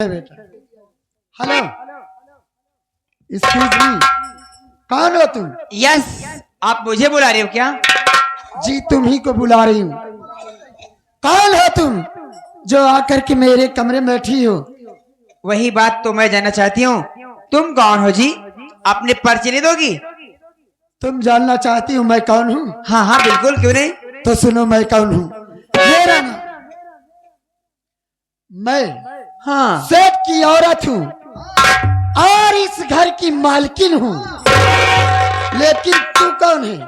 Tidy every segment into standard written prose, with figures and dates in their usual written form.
बेटा। Hello, excuse me, कौन हो तुम? यस, आप मुझे बुला रहे हो क्या? जी तुम ही को बुला रही हूँ। कौन हो तुम जो आकर के मेरे कमरे में बैठी हो? वही बात तो मैं जानना चाहती हूँ। तुम कौन हो जी? अपने परिचय नहीं दोगी? तुम जानना चाहती हो मैं कौन हूँ? हाँ हाँ बिल्कुल, क्यों नहीं। तो सुनो मैं कौन हूँ। मेरा नाम, मैं हाँ, सेठ की औरत हूँ और इस घर की मालकिन हूँ। लेकिन तू कौन है?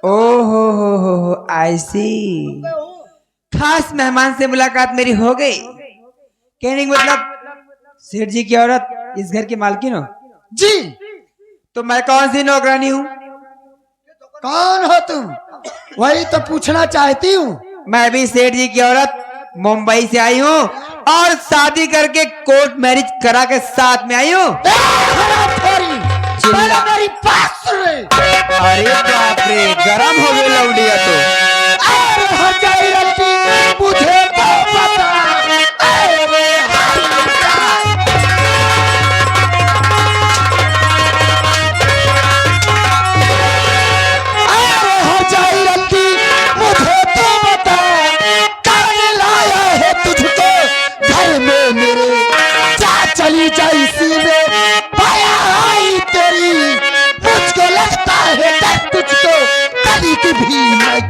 ओ हो, आई सी। खास मेहमान से मुलाकात मेरी हो गई। कहने का मतलब सेठ जी की औरत इस घर की मालकिन हो? जी। तो मैं कौन सी नौकरानी हूँ? कौन हो तुम? वही तो पूछना चाहती हूँ। मैं भी सेठ जी की औरत मुंबई से आई हूँ और शादी करके कोर्ट मैरिज करा के साथ में आई हूँ। मेरी बात सुन ले। अरे बाप रे, गरम हो गई लौंडिया तो। अरे हजारी रंटी, मुझे तो पता। अरे हजारी रंटी, मुझे तो बता, करने लाया है तुझको घर में मेरे। जा चली जा इसी में पाया आई तेरी। मुझको लगता है कि तुझको कभी की भी नहीं।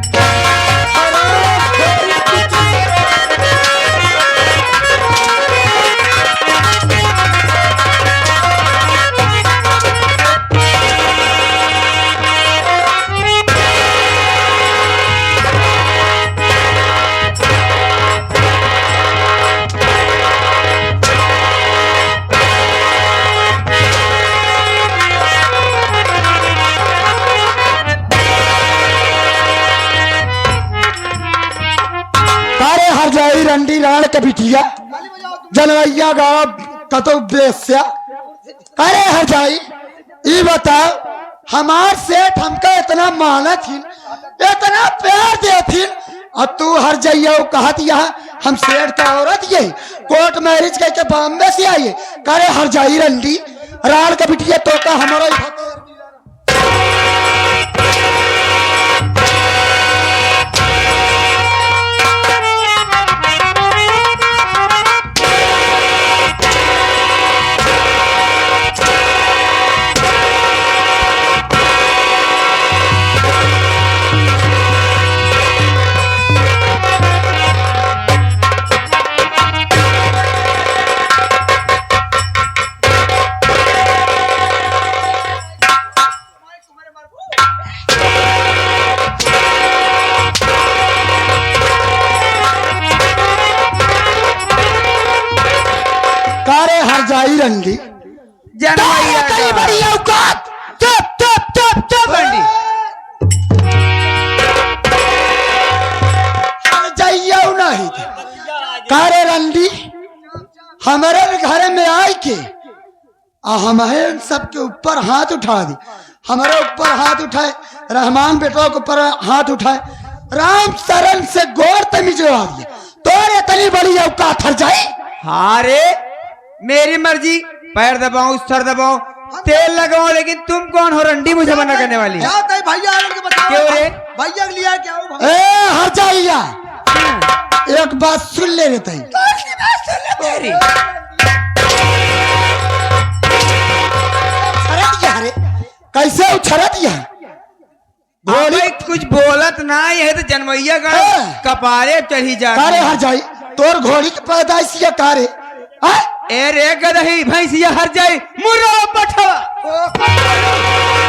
हरजाई रंडी राण के बिटिया जनवैया गाँव कतो बेस्या। अरे हरजाई ये बताओ, हमार सेठ हमका इतना मानत ही, इतना प्यार देती, और तू हरजैया कहत यहाँ हम सेठ का औरत ये कोर्ट मैरिज करके बॉम्बे से आई है। करे हरजाई रंडी राण के बिटिया तो का हमारा हरजाई रंडी जनवैया का। बड़ी औकात। चुप चुप चुप चुप रंडी। हरजाइया नहीं कारे रंडी हमारे घर में आई के हमारे सबके ऊपर हाथ उठा दी। हमारे ऊपर हाथ उठाए, रहमान बेटों के ऊपर हाथ उठाए, राम शरण से गौर तमीजवा दिए। तो इतनी बड़ी औकात हरजाई। हाँ रे, मेरी मर्जी, पैर दबाऊं सर दबाऊं तेल लगाऊं, लेकिन तुम कौन हो रंडी मुझे मना करने वाली? क्या भैया आकर बताओ। क्यों रे? भैया के लिया क्या हो? ए हरजाइया एक बात सुन ले रहे थे। तेरी कैसे उछरा दिया? भाई कुछ बोलत ना, यह तो जनवैया का कपारे चढ़ी जा। कारे हरजाई तोर घोड़ी की पैदाइश ये कारे? ए रे गदही भैंसिया हर जाए मुर्रा पठवा।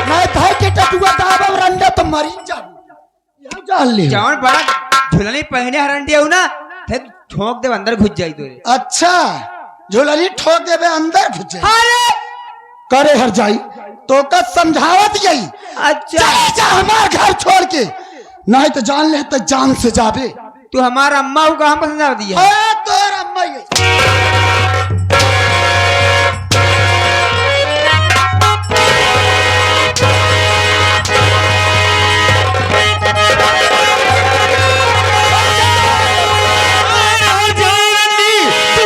मैं थाई के टटुआ दाबा रंडा तो मरी जाऊं। जान ले जौन बड़ा झुलनी पहने हरंडी हो ना, थे ठोक दे अंदर घुस जाई तोरे। अच्छा झुलनी ठोक देवे अंदर घुस जाए। अरे करे हरजाई तो का समझावत यही। अच्छा जा हमार घर छोड़ के, नहीं तो जान ले तो जान से जाबे। तू हमारा अम्मा को कहाँ पसंद आ दिया? तोर अम्मा ये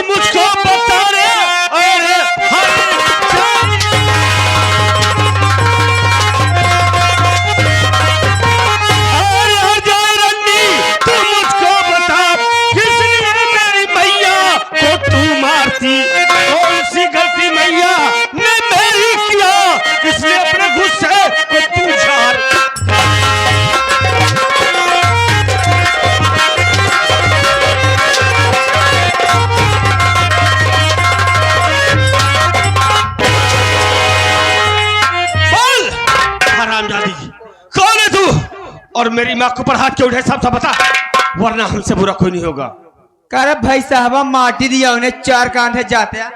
मुझको बता और मेरी माँ के ऊपर हाथ क्यों उठे साहब साहब बता, वरना हमसे बुरा कोई नहीं होगा। कर भाई साहबा माटी दिया उन्हें, 4 कांधे जाते हैं।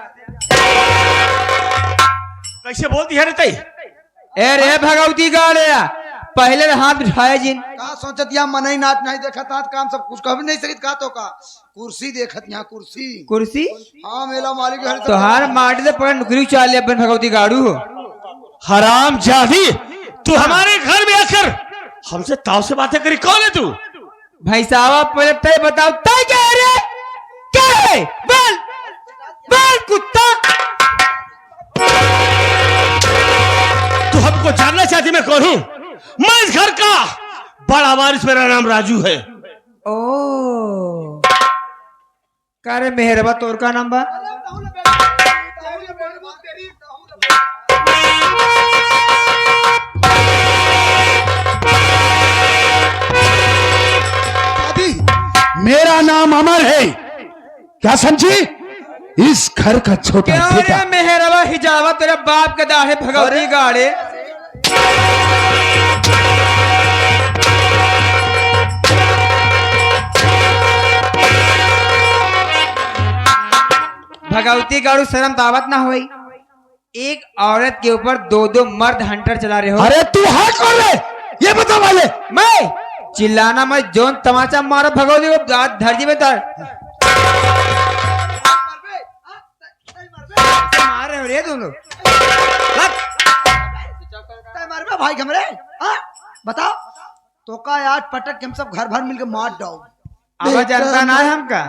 कैसे बोलती है रे तई? ए रे भगवती गाड़े, पहले हाथ उठाया जिन। का सोचत यहाँ मन ही नाच नहीं देखा था काम सब कुछ कभी नहीं सकित का तो का कुर्सी देखत यहाँ कुर्सी कुर्सी हाँ मेला मालिक है तोहार माटी से पकड़ नुकरी चाल ले अपन भगवती गाड़ू हो। हराम जादी, तू हमारे घर में आकर हमसे ताव से बातें करी, कौन है तू? भाई साहब पहले तय बताओ, तय क्या है रे? क्या है? बोल बोल कुत्ता। तू हमको जानना चाहती मैं कौन हूँ? मैं इस घर का बड़ा वारिस, मेरा नाम राजू है। ओ करे मेहरबा तोर का नाम बा? मेरा नाम अमर है, क्या समझी? इस घर का छोटा क्यों बेटा। रे मेहरबा हिजाबा तेरे बाप के दाढ़े भगवती गाड़े। भगवती गाड़ू शर्म तावत ना हुई, एक औरत के ऊपर 2-2 मर्द हंटर चला रहे हो। अरे तू है कौन रे? ये बता वाले। मैं चिल्लाना, मैं जोन तमाचा मारो भगवती को धरती में तर मार रहे हो रे दोनों। भाई हमरे बताओ तो का आज पटक के हम सब घर भर मिलकर मार डाओ। आवाज जानता ना है हमका,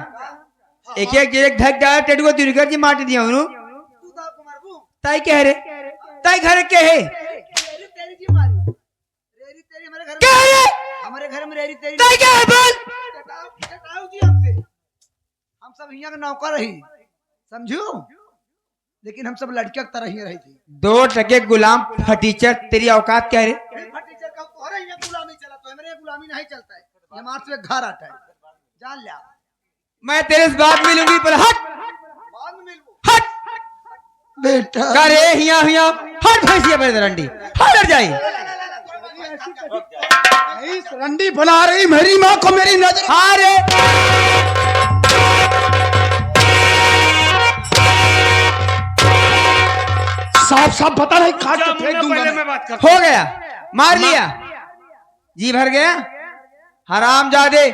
एक धक डाल टेटू को तिरकर जी माटी दिया उन्हों। ताई कह रे, ताई घर के है क्या है? हमारे घर में रेरी तेरी ताई क्या है? बोल। हम सब यहाँ का नौकर रही समझू, लेकिन हम सब लड़कियों की तरह ही रही थी। 2 टके गुलाम फटीचर, तेरी औकात क्या है रे? टीचर का तो यहाँ गुलामी चला तो मेरे गुलामी नहीं चलता है, ये मार से घर आता है जान लिया। मैं तेरे से बात मिलूंगी पर हट बाद में मिलूं। हट बेटा करे हिया हिया हट भैंसिया मेरे रंडी हट जाई। रंडी बना रही मेरी माँ को, मेरी नजर। हाँ रे साफ साफ बता नहीं, काट के फेंक दूंगा पहले मैं। मैं बात करता हो गया, मार लिया, जी भर गया। हराम जादे,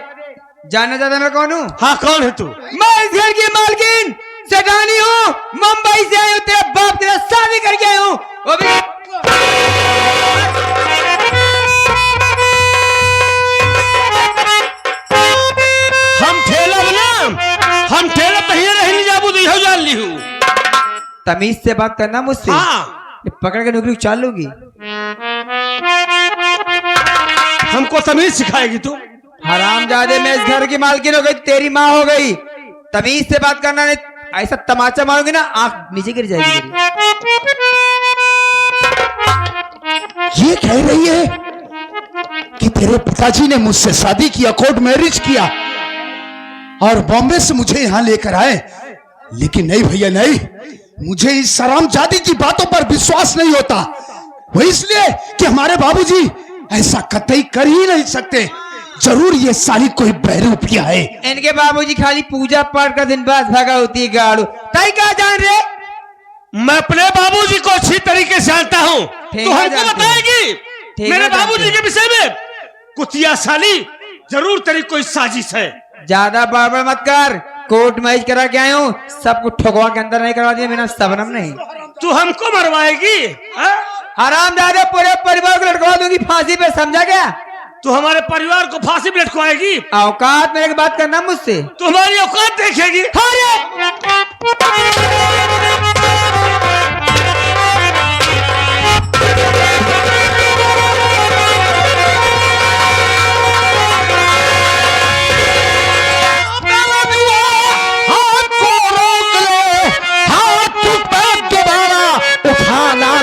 जानना चाहता मैं कौन हूँ? हाँ कौन है तू? मैं इस घर की मालकिन सेठानी हूँ, मुंबई से आई हूँ, तेरे बाप तेरा शादी करके आई हूँ। वो भी हम ठेला बनाम, हम ठेला पहिए नहीं जाबू दी हो जान ली हूँ। तमीज से बात करना मुझसे, हाँ ये पकड़ के नौकरी चाल लूंगी। हमको तमीज सिखाएगी तू? हराम जादे, मैं इस घर की मालकिन हो गई, तेरी माँ हो गई। तमीज से बात करना, नहीं ऐसा तमाचा मारोगी ना आंख नीचे गिर जाएगी मेरी। ये कह रही है कि तेरे पिताजी ने मुझसे शादी किया, कोर्ट मैरिज किया और बॉम्बे से मुझे यहां लेकर आए। लेकिन नहीं भैया नहीं, मुझे इस हरामजादी की बातों पर विश्वास नहीं होता। वो इसलिए कि हमारे बाबूजी ऐसा कतई कर ही नहीं सकते। जरूर ये साली कोई बहरूपिया है। इनके बाबूजी खाली पूजा पाठ का दिन बाद भगवती गाड़ू, ताई क्या जान रहे? मैं अपने बाबूजी को अच्छी तरीके से जानता हूँ, तो हमको बताएगी मेरे बाबूजी के विषय में? कुतिया साली, जरूर तेरी कोई साजिश है। ज्यादा बड़बड़ मत कर, कोर्ट मैच करा के आए हूँ, सबको ठोकवा के अंदर नहीं करवा दिया बिना सबनम नहीं। तू हमको मरवाएगी? हराम दादा, पूरे परिवार को लटकवा दूंगी फांसी पे, समझा क्या? तू हमारे परिवार को फांसी पे लटकवाएगी? औकात मेरे की बात करना मुझसे, तुम्हारी औकात देखेगी।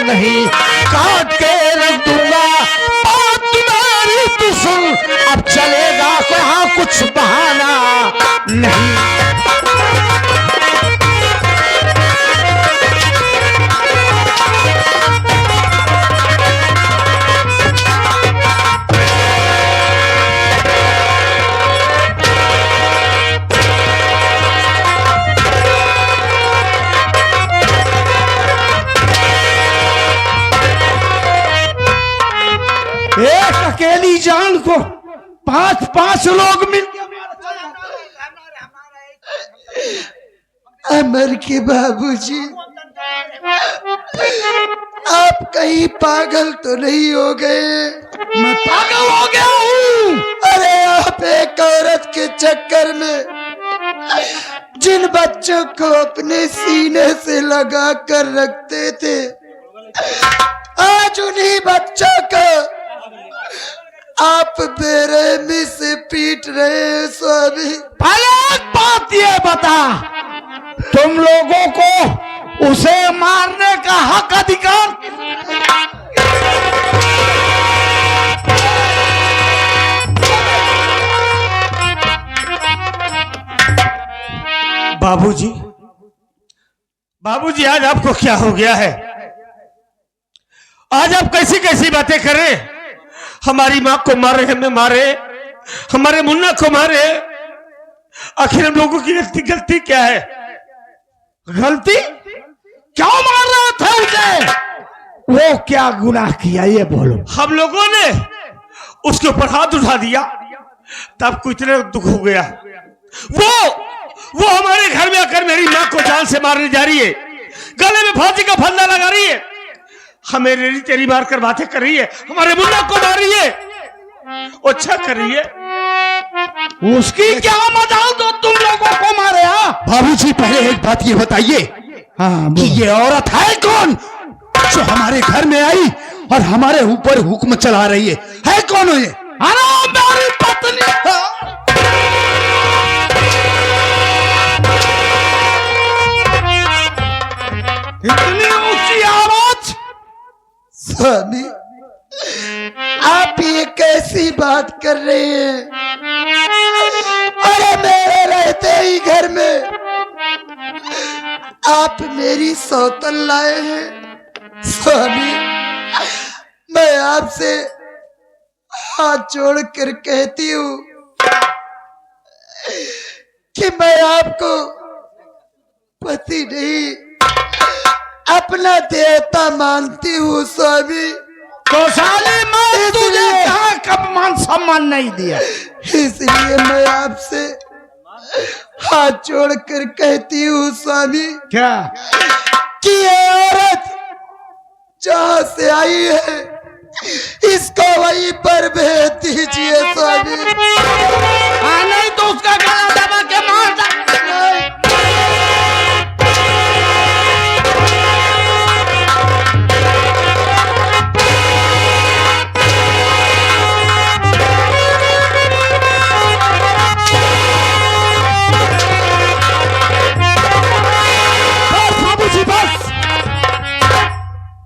नहीं काट के रख दूंगा, बात तुम्हारी तू सुन, अब चलेगा यहाँ कुछ बहाना नहीं। अकेली जान को 5-5 लोग मिल अमर के बाबूजी, आप कहीं पागल तो नहीं हो गए? मैं पागल हो गया हूँ। अरे आप एक औरत के चक्कर में जिन बच्चों को अपने सीने से लगा कर रखते थे, आज उन्हीं बच्चों को आप बेरहमी से पीट रहे हैं स्वामी। पहले एक बात ये बता, तुम लोगों को उसे मारने का हक अधिकार? बाबूजी, बाबूजी, आज आपको क्या हो गया है? आज आप कैसी कैसी बातें कर रहे? हमारी माँ को मारे, हमें मारे, हमारे मुन्ना को मारे। आखिर हम लोगों की गलती क्या है? गलती? क्यों मार रहे थे उसे? वो क्या गुनाह किया ये बोलो। हम लोगों ने उसके ऊपर हाथ उठा दिया, तब को इतना दुख हो गया। वो हमारे घर में आकर मेरी माँ को जान से मारने जा रही है, गले में फांसी का फंदा लगा रही है, हमें रेली तेरी मार कर बातें कर रही है, हमारे मुन्ना को मार रही है, अच्छा कर रही है। उसकी क्या मजाल तो तुम लोगों को मारे? बाबूजी, पहले एक बात ये बताइए कि ये औरत है कौन जो हमारे घर में आई और हमारे ऊपर हुक्म चला रही है कौन हो ये? अरे मेरी पत्नी। इतनी ऊंची आवाज? स्वामी, आप ये कैसी बात कर रहे हैं? अरे मेरे रहते ही घर में आप मेरी सौतन लाए हैं। स्वामी, मैं आपसे हाथ जोड़कर कहती हूँ कि मैं आपको पति नहीं, अपना देवता मानती हूँ स्वामी। तो साले मैं तुझे कहाँ कब मान सम्मान नहीं दिया? इसलिए मैं आपसे हाथ जोड़कर कहती हूँ स्वामी क्या? कि ये औरत जहाँ से आई है, इसको वहीं पर भेज दीजिए स्वामी। नहीं तो उसका गला दबा के मार दे।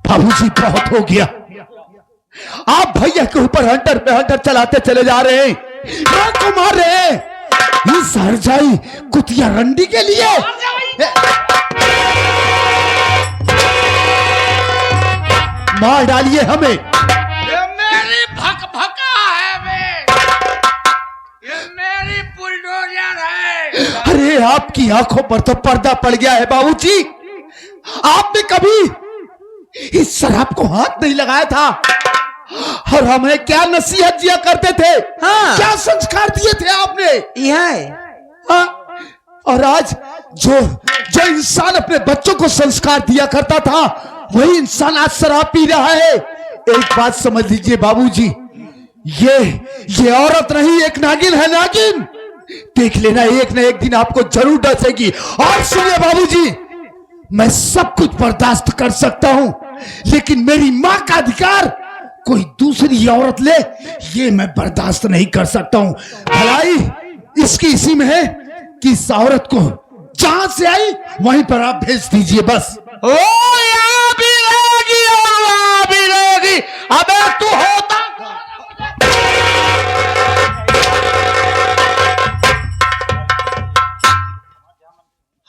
बाबूजी, बहुत हो गया। आप भैया के ऊपर हंटर पे हंटर चलाते चले जा रहे हैं, मां को मार रहे हैं इस हरजाई कुतिया रंडी के लिए। मार डालिए हमें। ये मेरी भका है ये मेरी बुलडोजर है। अरे आपकी आंखों पर तो पर्दा पड़ गया है बाबूजी। आपने कभी इस शराब को हाथ नहीं लगाया था और हमें क्या नसीहत दिया करते थे, हाँ। क्या संस्कार दिए थे आपने? यह है। हाँ? और आज जो इंसान अपने बच्चों को संस्कार दिया करता था, वही इंसान आज शराब पी रहा है। एक बात समझ लीजिए बाबूजी, ये औरत नहीं, एक नागिन है, नागिन। देख लेना, एक न एक दिन आपको जरूर डसेगी। और सुनिए बाबूजी, मैं सब कुछ बर्दाश्त कर सकता हूं, लेकिन मेरी मां का अधिकार कोई दूसरी औरत ले, ये मैं बर्दाश्त नहीं कर सकता हूं। भलाई इसकी इसी में है कि इस औरत को जहां से आई वहीं पर आप भेज दीजिए बस। ओ यहाँ भी रहेगी और वहाँ भी रहेगी। अबे तू होता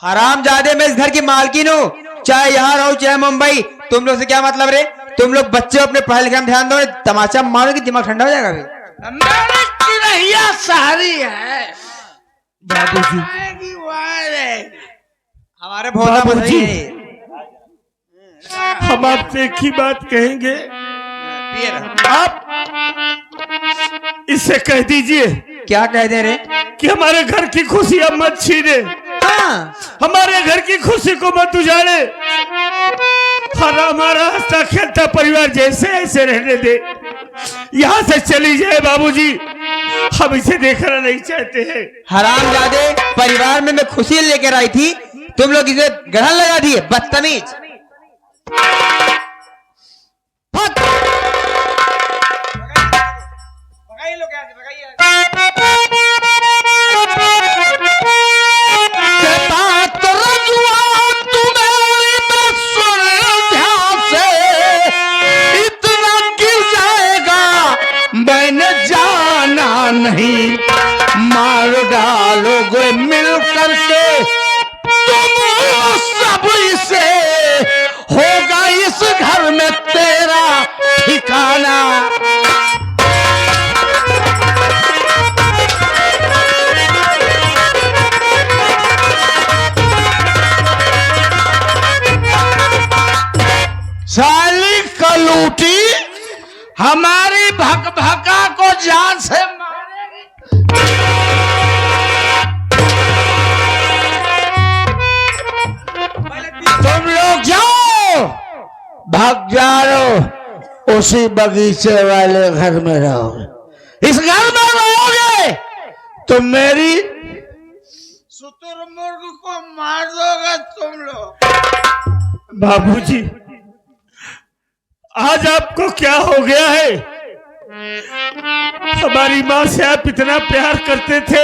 हरामजादे, मैं इस घर की मालकिन हूँ, चाहे यहाँ रहो चाहे मुंबई। तुम लोग से क्या मतलब रे? तुम लोग बच्चे अपने पढ़ाई लिखाई में ध्यान दो, तमाचा मारो कि दिमाग ठंडा हो जाएगा। मेरी चिरैया सारी है बाबूजी, हमारे भोला बाबूजी। है। हम आपसे एक ही बात कहेंगे, पिए रहो। आप इससे कह दीजिए क्या कह दे रे? कि हमारे घर की खुशियां मत छीने, हाँ, हमारे घर की खुशी को मत उजाड़े, और हमारा हंसता खेलता परिवार जैसे ऐसे रहने दे। यहाँ से चली जाए बाबूजी, हम इसे देखना नहीं चाहते हैं। हरामजादे, परिवार में मैं खुशी लेकर आई थी, तुम लोग इसे ग्रहण लगा दिए, बदतमीज। मैंने जाना नहीं, मार डालोगे मिल करके तुम सब, इसे होगा इस घर में तेरा ठिकाना। साली कलूटी हमारी भका को जान से मारेगी। तुम लोग जाओ, भाग जाओ, उसी बगीचे वाले घर में रहोगे। इस घर में रहोगे तो मेरी शुतुरमुर्ग को मार दोगे तुम लोग। बाबूजी, आज आपको क्या हो गया है? हमारी माँ से आप इतना प्यार करते थे,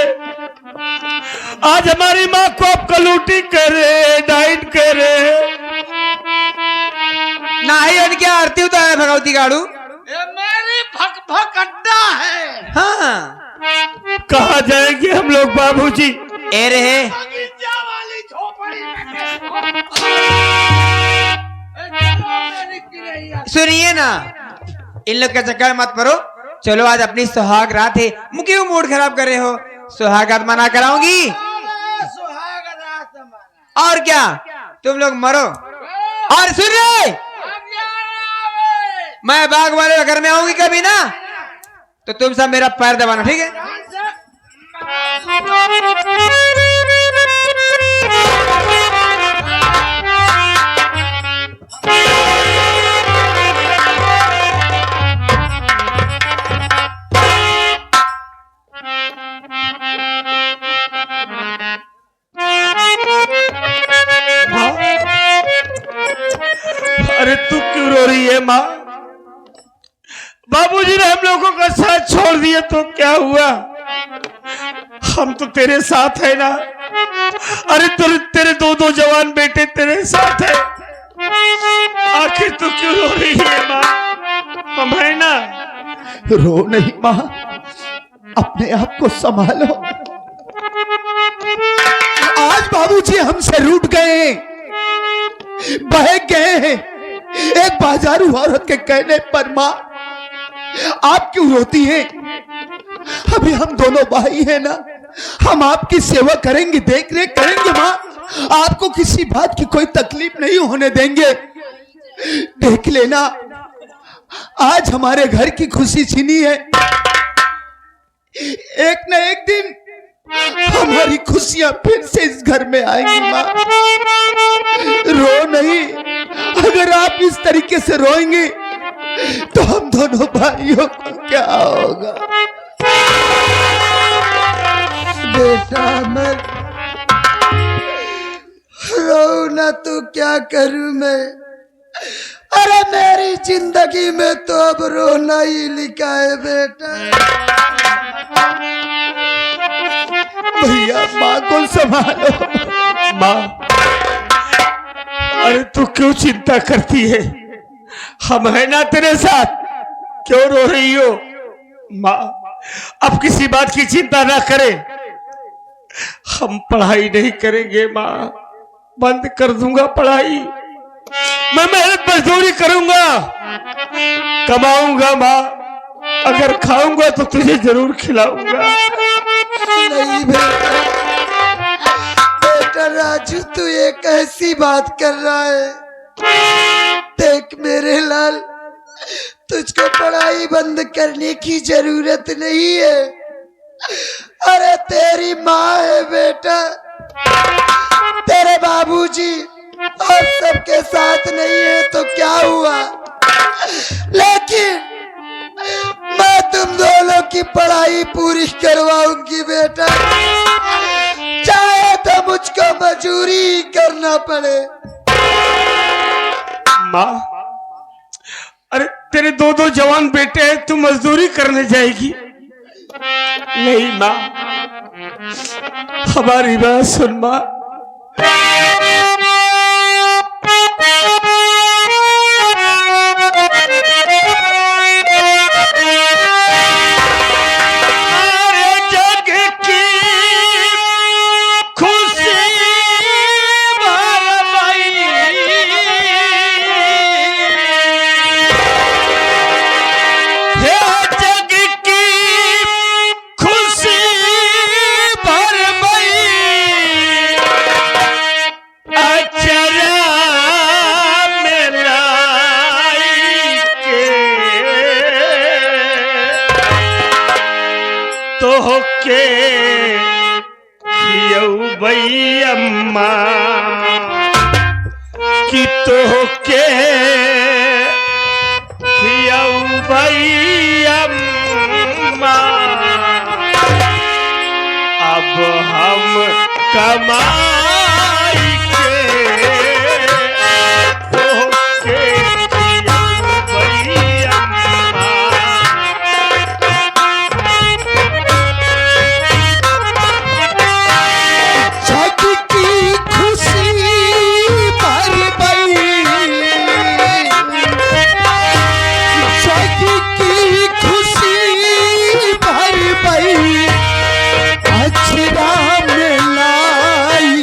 आज हमारी माँ को आप कलूटी कर रहे हैं, डाइन कर रहे हैं। ना ही उनकी आरती उतारे भगवती गाड़ू। ये मेरी भक अड्डा है। हाँ, कहाँ जाएंगे हम लोग बाबूजी? ए रहे, बगीचा वाली झोपड़ी सुनिए ना, इन लोग का चक्कर मत पड़ो। चलो, आज अपनी सुहाग रात है, क्यों मूड खराब कर रहे हो? सुहाग रात मना कराऊंगी, और क्या, तुम लोग मरो। और सुन रहे, मैं बाग वाले घर में आऊंगी कभी ना, तो तुम सब मेरा पैर दबाना, ठीक है? अरे तू क्यों रो रही है माँ? बाबूजी ने हम लोगों का साथ छोड़ दिया तो क्या हुआ? हम तो तेरे साथ है ना। अरे तेरे दो जवान बेटे तेरे साथ है, आखिर तू क्यों रो रही है माँ? हम है ना। रो नहीं माँ, अपने आप को संभालो। आज बाबूजी हमसे रूठ गए, बहक गए हैं। एक बाजारू औरत के कहने पर माँ आप क्यों रोती हैं? अभी हम दोनों भाई हैं ना, हम आपकी सेवा करेंगे, देख रेख करेंगे माँ, आपको किसी बात की कोई तकलीफ नहीं होने देंगे। देख लेना, आज हमारे घर की खुशी छीनी है, एक न एक दिन हमारी खुशियां फिर से इस घर में आएंगी माँ। रो नहीं, अगर आप इस तरीके से रोएंगे तो हम दोनों भाइयों को क्या होगा? बेटा मैं रो ना तो क्या करूं मैं? अरे मेरी जिंदगी में तो अब रोना ही लिखा है बेटा। भैया माँ को संभालो। माँ, अरे तू क्यों चिंता करती है? हम है ना तेरे साथ, क्यों रो रही हो? माँ, अब किसी बात की चिंता ना करें, हम पढ़ाई नहीं करेंगे माँ, बंद कर दूंगा पढ़ाई। मैं मेहनत मजदूरी करूंगा, कमाऊंगा माँ, अगर खाऊंगा तो तुझे जरूर खिलाऊंगा। नहीं बेटा, बेटा राजू तू ये कैसी बात कर रहा है? देख मेरे लाल, तुझको पढ़ाई बंद करने की जरूरत नहीं है। अरे तेरी माँ है बेटा, तेरे बाबूजी और सबके साथ नहीं है तो क्या हुआ, लेकिन मैं तुम दोनों की पढ़ाई पूरी करवाऊंगी बेटा, चाहे तो मुझको मजूरी करना पड़े। माँ, अरे तेरे दो जवान बेटे हैं, तू मजदूरी करने जाएगी? नहीं माँ, हमारी बात सुन माँ। अम्मा की तो के खियाऊ भाई अम्मा, अब हम कमाई के तो के खियाऊ भाई अम्मा। अक्षरा में लाई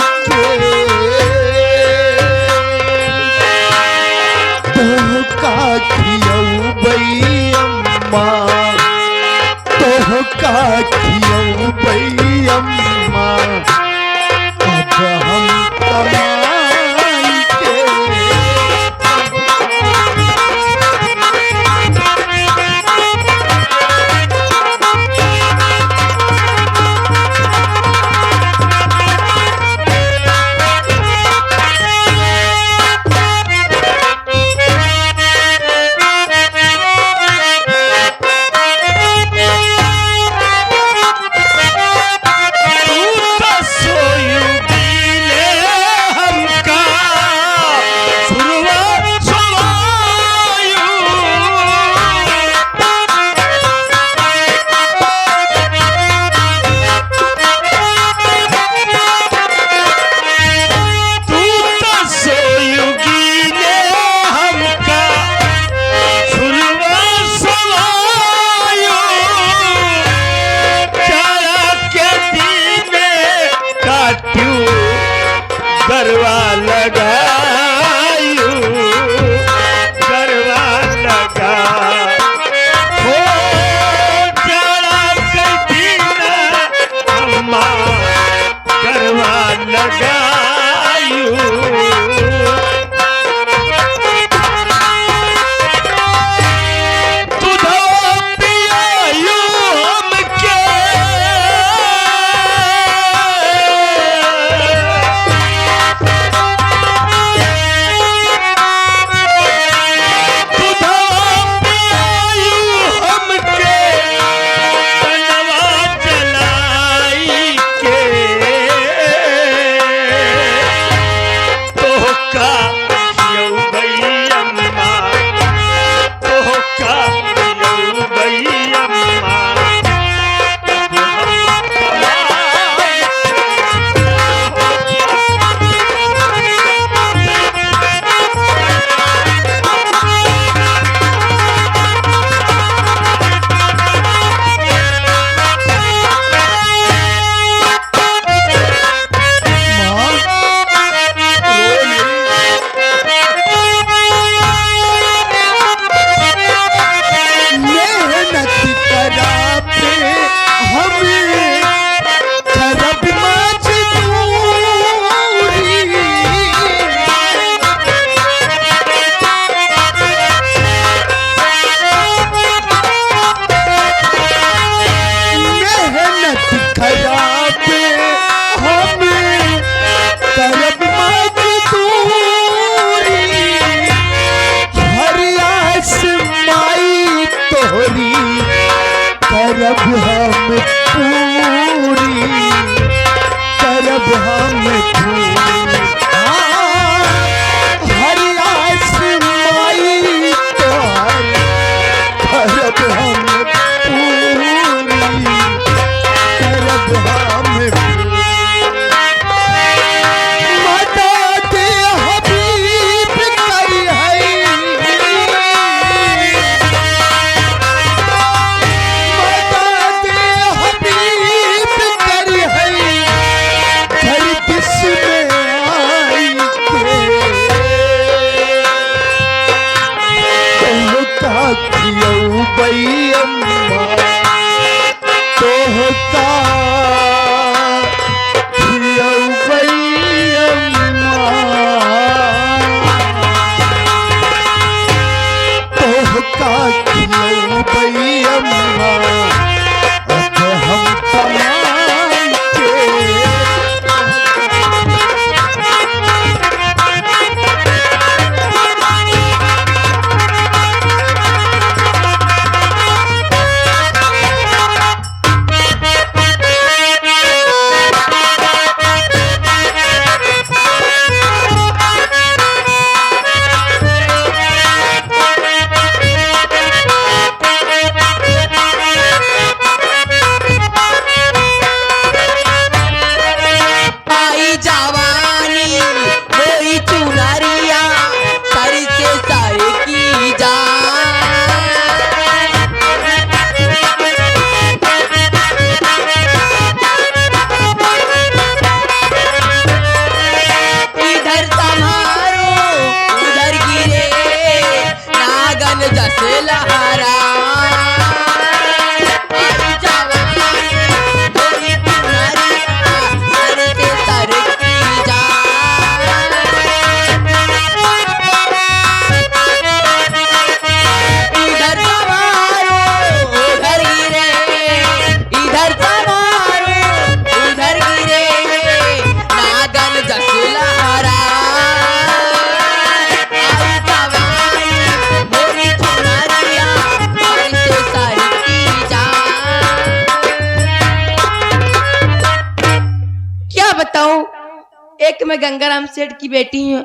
एक मैं गंगाराम सेठ की बेटी हूँ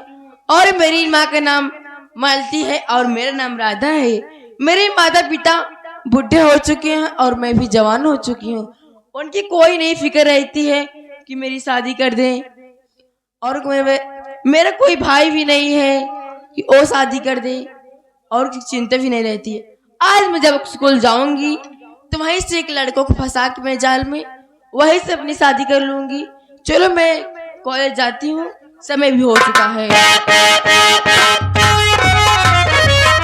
और मेरी माँ का नाम मालती है और मेरा नाम राधा है। मेरे माता पिता बुढ़े हो चुके हैं और मैं भी जवान हो चुकी हूँ। उनकी कोई नहीं फिक्र रहती है कि मेरी शादी कर दें और मेरा कोई भाई भी नहीं है कि वो शादी कर दे और की चिंता भी नहीं रहती है। आज मैं जब स्कूल जाऊंगी तो वहीं से एक लड़कों को फंसा के मैं जाल में वहीं से अपनी शादी कर लूंगी। चलो मैं कॉलेज जाती हूँ, समय भी हो चुका है।